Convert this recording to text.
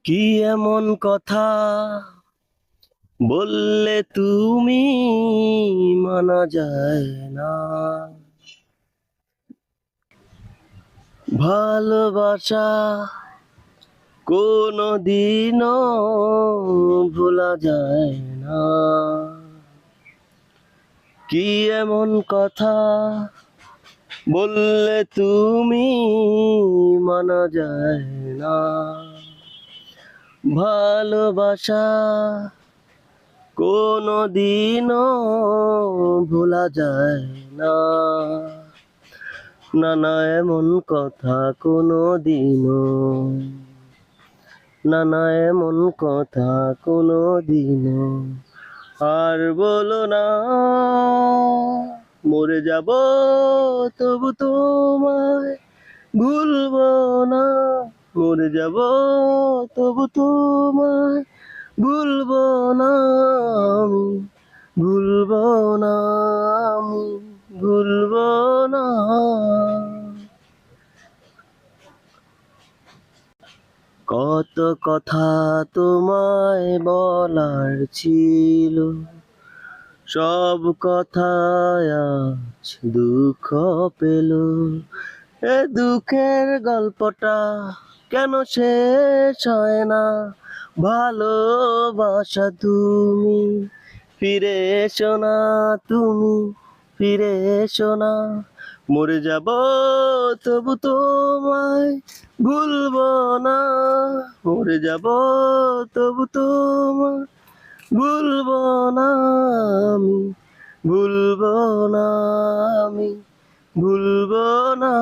কি এমন কথা বললে তুমি মানা যায় না? ভালোবাসা কোনো দিনও ভোলা যায় না। কি এমন কথা বললে তুমি মানা যায় না? ভালোবাসা কোনো দিনও ভোলা যায় না। না না, এমন কথা কোনো দিনও, না না, এমন কথা কোনো দিনও আর বলো না। মরে যাব তবু তোমায় ভুলবো না। মরে যাব তবু তোমায় ভুলবো না। আমি ভুলবো না, আমি ভুলবো না। কত কথা তোমায় বলার ছিল, সব কথায় আজ দুঃখ পেল। এ দুঃখের গল্পটা কেন শেষ হয় না? ভালোবাসা তুমি ফিরে এসো না, তুমি ফিরে এসো না। মরে যাব তবু তোমায় ভুলবো না। মরে যাব তবু তোমায় ভুলবো না। আমি ভুলবো না, আমি ভুলবো না।